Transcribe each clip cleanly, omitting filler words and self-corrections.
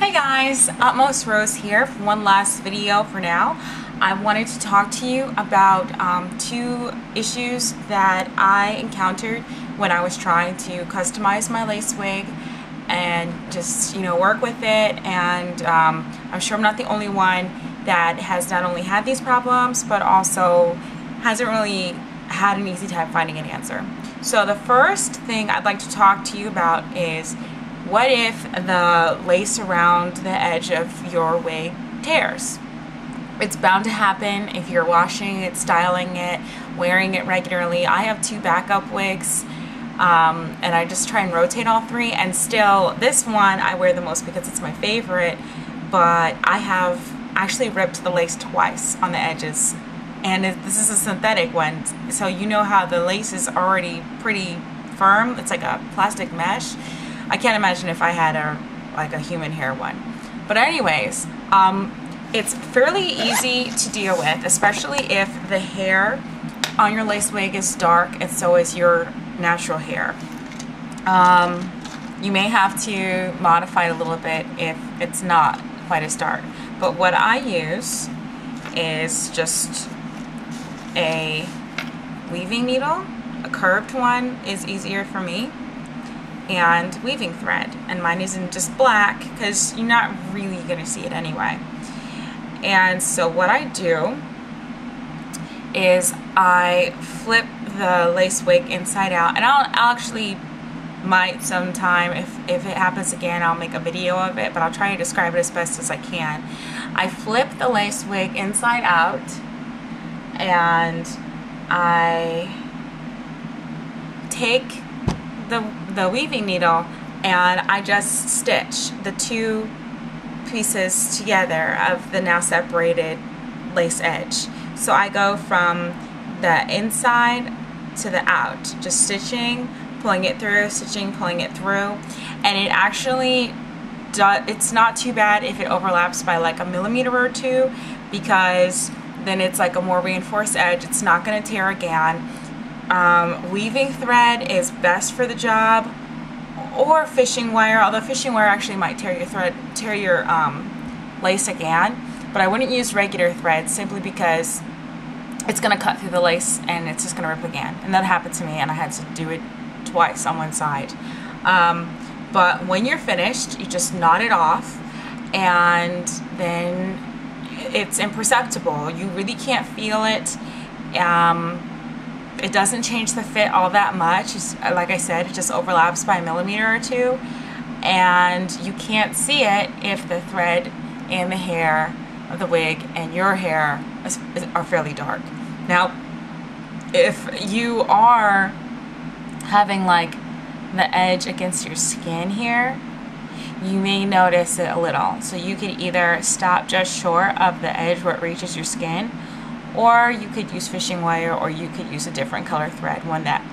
Hey guys, Utmost Rose here for one last video for now. I wanted to talk to you about two issues that I encountered when I was trying to customize my lace wig and just, work with it. And I'm sure I'm not the only one that has not only had these problems, but also hasn't really had an easy time finding an answer. So the first thing I'd like to talk to you about is, what if the lace around the edge of your wig tears? It's bound to happen if you're washing it, styling it, wearing it regularly. I have two backup wigs, and I just try and rotate all three, and still this one I wear the most because it's my favorite, but I have actually ripped the lace twice on the edges, and this is a synthetic one, so you know how the lace is already pretty firm. It's like a plastic mesh. I can't imagine if I had a human hair one. But anyways, it's fairly easy to deal with, especially if the hair on your lace wig is dark and so is your natural hair. You may have to modify it a little bit if it's not quite as dark. But what I use is just a weaving needle. A curved one is easier for me, and weaving thread, and mine isn't just black because you're not really going to see it anyway. And so what I do is I flip the lace wig inside out, and I'll actually might sometime, if it happens again, I'll make a video of it, but I'll try to describe it as best as I can. I flip the lace wig inside out, and I take the weaving needle and I just stitch the two pieces together of the now separated lace edge. So I go from the inside to the out, just stitching, pulling it through, stitching, pulling it through, and it actually it's not too bad if it overlaps by like a millimeter or two, because then it's like a more reinforced edge. It's not going to tear again. Weaving thread is best for the job, or fishing wire, although fishing wire actually might tear your lace again, but I wouldn't use regular thread simply because it's going to cut through the lace and it's just going to rip again. And that happened to me, and I had to do it twice on one side. But when you're finished, you just knot it off, and then it's imperceptible. You really can't feel it. It doesn't change the fit all that much. Like I said, it just overlaps by a millimeter or two, and you can't see it if the thread and the hair of the wig and your hair are fairly dark. Now, if you are having like the edge against your skin here, you may notice it a little. So you could either stop just short of the edge where it reaches your skin, or you could use fishing wire, or you could use a different color thread, one that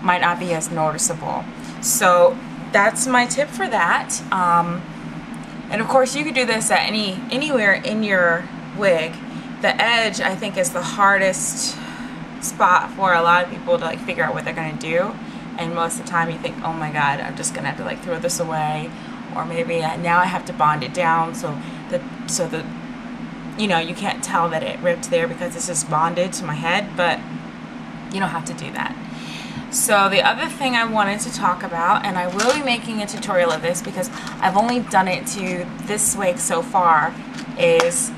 might not be as noticeable. So that's my tip for that. And of course you could do this at anywhere in your wig. The edge, I think, is the hardest spot for a lot of people to like figure out what they're going to do, and most of the time you think, oh my god, I'm just gonna have to like throw this away, or maybe now I have to bond it down so the you can't tell that it ripped there because it's just bonded to my head, but you don't have to do that. So the other thing I wanted to talk about, and I will be making a tutorial of this because I've only done it to this wig so far, is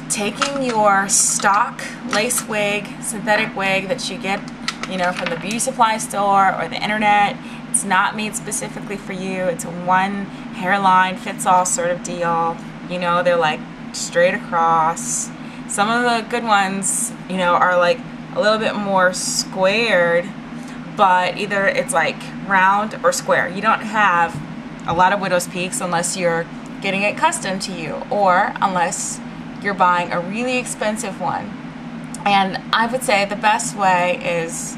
taking your stock lace wig, synthetic wig that you get, from the beauty supply store or the internet. It's not made specifically for you. It's a one hairline fits all sort of deal. They're like straight across. Some of the good ones, are like a little bit more squared, but either it's like round or square. You don't have a lot of widow's peaks unless you're getting it custom to you, or unless you're buying a really expensive one. And I would say the best way is,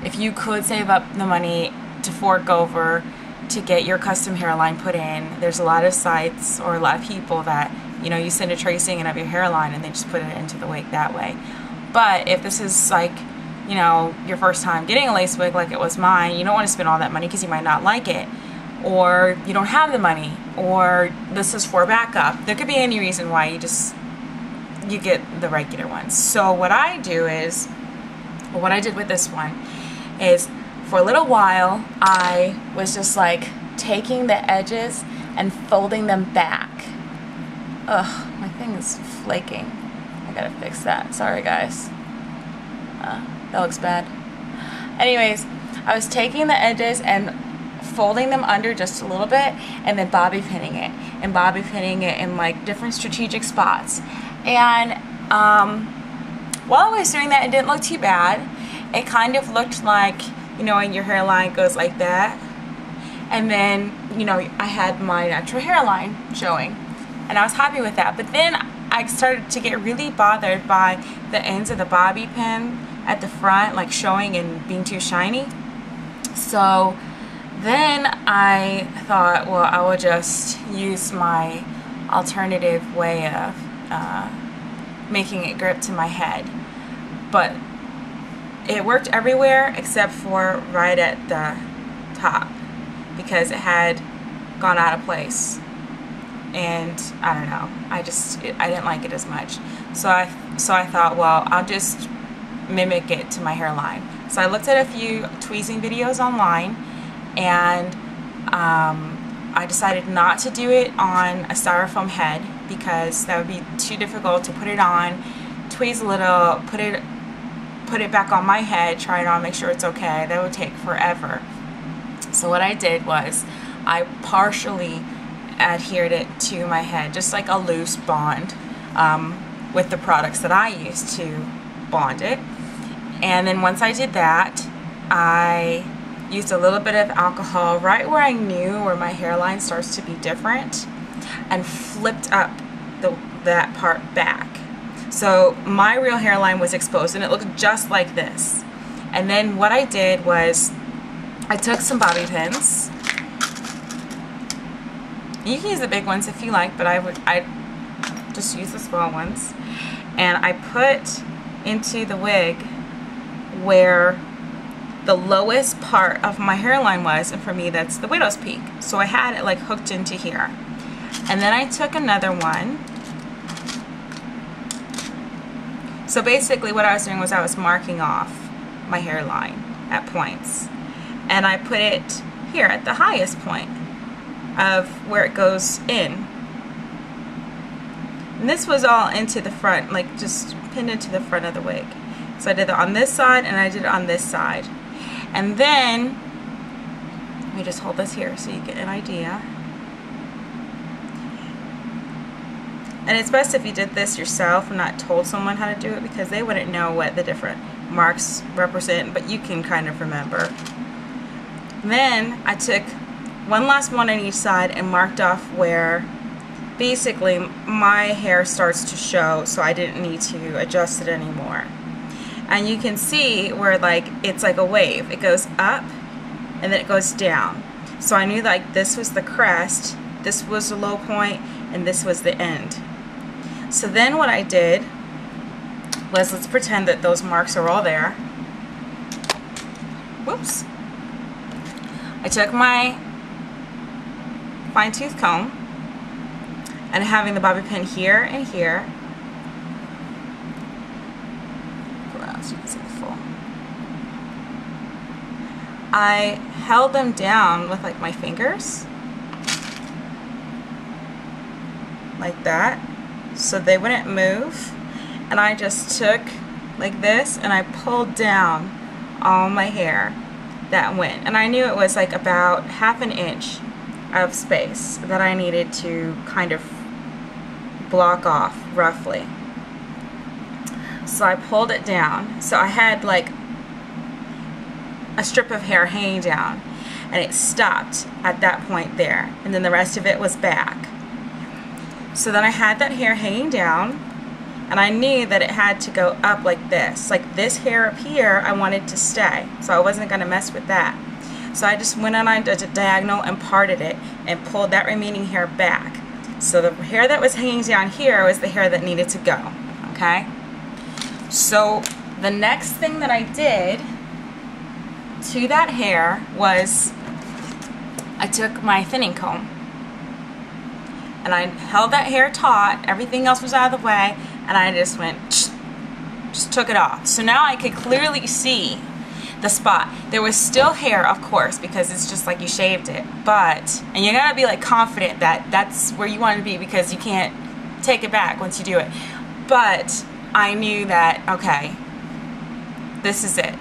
if you could save up the money to fork over to get your custom hairline put in, there's a lot of sites or a lot of people that you send a tracing in of your hairline and they just put it into the wig that way. But if this is like your first time getting a lace wig like it was mine, you don't want to spend all that money because you might not like it. or you don't have the money, or this is for backup. There could be any reason why you get the regular ones. So what I do is, or what I did with this one is, for a little while I was just like taking the edges and folding them back. Ugh, my thing is flaking. I gotta fix that. Sorry guys. That looks bad. Anyways, I was taking the edges and folding them under just a little bit, and then bobby pinning it, and bobby pinning it in like different strategic spots. And while I was doing that, it didn't look too bad. It kind of looked like, you know, when your hairline goes like that, and then, you know, I had my natural hairline showing, and I was happy with that. But then I started to get really bothered by the ends of the bobby pin at the front, like showing and being too shiny. So then I thought, well, I will just use my alternative way of making it grip to my head. But it worked everywhere except for right at the top, because it had gone out of place. And I don't know, I didn't like it as much. So I thought, well, I'll just mimic it to my hairline. So I looked at a few tweezing videos online, and I decided not to do it on a styrofoam head because that would be too difficult to put it on, tweeze a little, put it back on my head, try it on, make sure it's okay. That would take forever. So what I did was I partially adhered it to my head, just like a loose bond with the products that I use to bond it. And then once I did that, I used a little bit of alcohol right where I knew where my hairline starts to be different, and flipped up that part back. So my real hairline was exposed, and it looked just like this. And then what I did was I took some bobby pins. You can use the big ones if you like, but I just use the small ones. And I put into the wig where the lowest part of my hairline was, and for me that's the widow's peak. So I had it like hooked into here. And then I took another one. So basically what I was doing was I was marking off my hairline at points. And I put it here at the highest point of where it goes in. And this was all into the front, like just pinned into the front of the wig. So I did it on this side, and I did it on this side. And then, let me just hold this here so you get an idea. And it's best if you did this yourself and not told someone how to do it, because they wouldn't know what the different marks represent, but you can kind of remember. Then I took one last one on each side and marked off where basically my hair starts to show, so I didn't need to adjust it anymore. And you can see where like it's like a wave. It goes up and then it goes down. So I knew like this was the crest, this was the low point, and this was the end. So then what I did was, let's pretend that those marks are all there. Whoops. I took my fine tooth comb, and having the bobby pin here and here, so you can see the full, I held them down with like my fingers like that so they wouldn't move, and I just took like this and I pulled down all my hair that went, and I knew it was like about ½ an inch of space that I needed to kind of block off roughly. So I pulled it down. So I had like a strip of hair hanging down, and it stopped at that point there, and then the rest of it was back. So then I had that hair hanging down, and I knew that it had to go up like this. Like this hair up here I wanted to stay, so I wasn't going to mess with that. So I just went on a diagonal and parted it and pulled that remaining hair back. So the hair that was hanging down here was the hair that needed to go. Okay? So the next thing that I did to that hair was I took my thinning comb and I held that hair taut, everything else was out of the way, and I just went, just took it off. So now I could clearly see the spot. There was still hair, of course, because it's just like you shaved it, but, and you gotta be like confident that that's where you want to be, because you can't take it back once you do it. But I knew that, okay, this is it.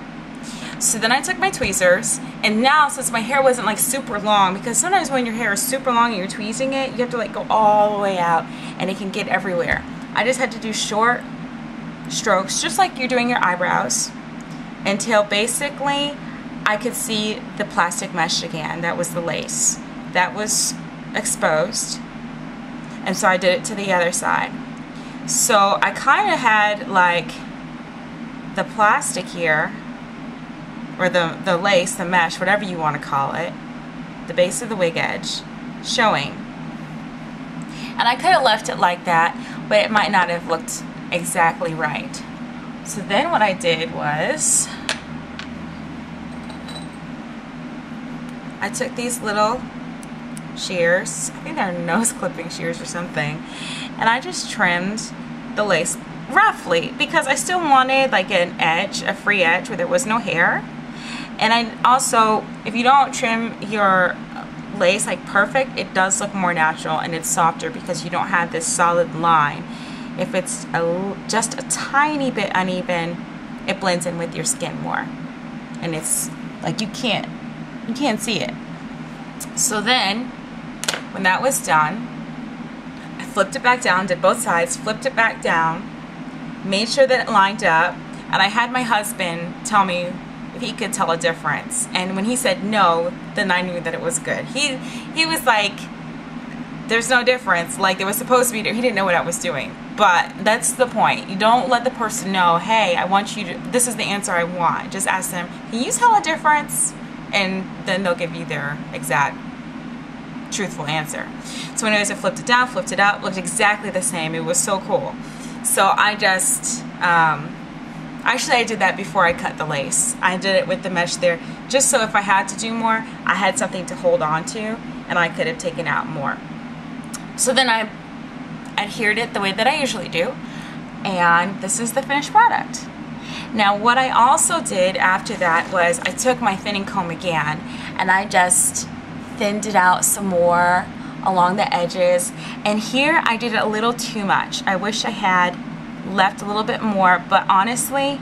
So then I took my tweezers, and now since my hair wasn't like super long, because sometimes when your hair is super long and you're tweezing it, you have to like go all the way out and it can get everywhere. I just had to do short strokes, just like you're doing your eyebrows, until basically I could see the plastic mesh again. That was the lace. That was exposed. And so I did it to the other side. So I kind of had like the plastic here, or the lace, the mesh, whatever you want to call it, the base of the wig edge showing. And I could have left it like that, but it might not have looked exactly right. So then what I did was I took these little shears, I think they're nose clipping shears or something, and I just trimmed the lace roughly, because I still wanted like an edge, a free edge where there was no hair. And I also, if you don't trim your lace like perfect, it does look more natural and it's softer because you don't have this solid line. If it's just a tiny bit uneven, it blends in with your skin more, and it's like you can't see it. So then when that was done, I flipped it back down, did both sides, flipped it back down, made sure that it lined up, and I had my husband tell me if he could tell a difference. And when he said no, then I knew that it was good. He was like, there's no difference, like there was supposed to be. He didn't know what I was doing. But that's the point. You don't let the person know, hey, I want you to, this is the answer I want. Just ask them, can you tell a difference? And then they'll give you their exact truthful answer. So anyways, I flipped it down, flipped it up, looked exactly the same. It was so cool. So I just, actually I did that before I cut the lace. I did it with the mesh there, just so if I had to do more, I had something to hold on to, and I could have taken out more. So then I adhered it the way that I usually do, and this is the finished product. Now what I also did after that was I took my thinning comb again, and I just thinned it out some more along the edges, and here I did it a little too much. I wish I had left a little bit more, but honestly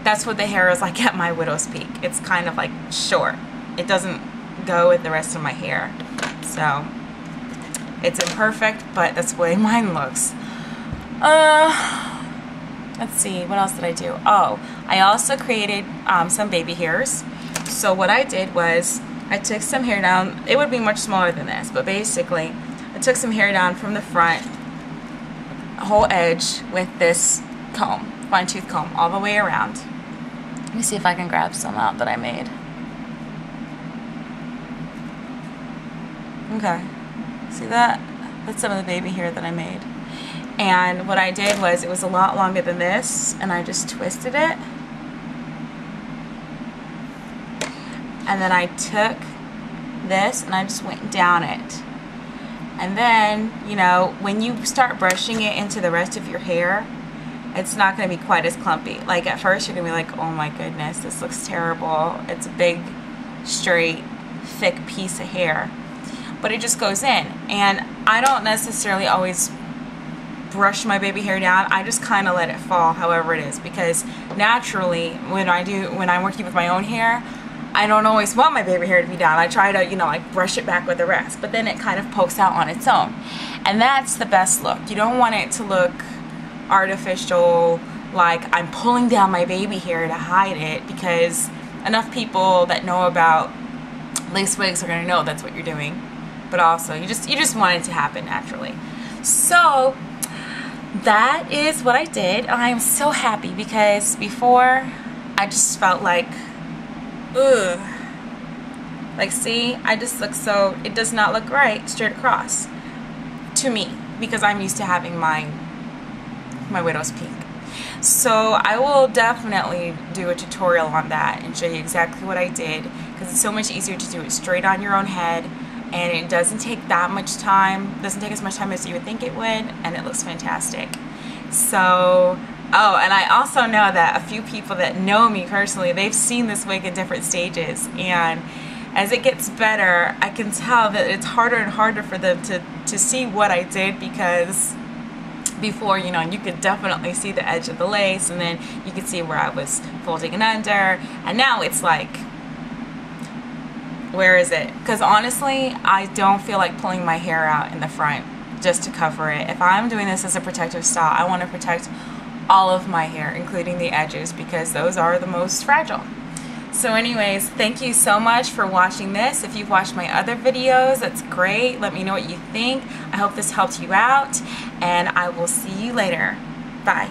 that's what the hair is like at my widow's peak. It's kind of like short. It doesn't go with the rest of my hair, so it's imperfect, but that's the way mine looks. Let's see, what else did I do? Oh, I also created some baby hairs. So what I did was I took some hair down. It would be much smaller than this, but basically I took some hair down from the front, whole edge, with this comb, fine tooth comb, all the way around. Let me see if I can grab some out that I made. Okay, see that? That's some of the baby hair that I made. And what I did was, it was a lot longer than this, and I just twisted it. And then I took this and I just went down it. And then, you know, when you start brushing it into the rest of your hair, it's not going to be quite as clumpy. Like at first you're going to be like, oh my goodness, this looks terrible. It's a big, straight, thick piece of hair. But it just goes in. And I don't necessarily always brush my baby hair down. I just kind of let it fall however it is, because naturally when I'm working with my own hair, I don't always want my baby hair to be down. I try to, you know, like brush it back with the rest, but then it kind of pokes out on its own. And that's the best look. You don't want it to look artificial, like I'm pulling down my baby hair to hide it, because enough people that know about lace wigs are going to know that's what you're doing. But also, you just want it to happen naturally. So that is what I did. I am so happy, because before I just felt like, ugh. Like, see, I just look so, it does not look right straight across to me, because I'm used to having my widow's peak. So I will definitely do a tutorial on that and show you exactly what I did, because it's so much easier to do it straight on your own head and it doesn't take that much time. It doesn't take as much time as you would think it would, and it looks fantastic. So, oh, and I also know that a few people that know me personally, they've seen this wig in different stages, and as it gets better, I can tell that it's harder and harder for them to see what I did, because before, you know, you could definitely see the edge of the lace, and then you could see where I was folding it under, and now it's like, where is it? Because honestly, I don't feel like pulling my hair out in the front just to cover it. If I'm doing this as a protective style, I want to protect all of my hair, including the edges, because those are the most fragile. So anyways, thank you so much for watching this. If you've watched my other videos, that's great. Let me know what you think. I hope this helped you out, and I will see you later. Bye.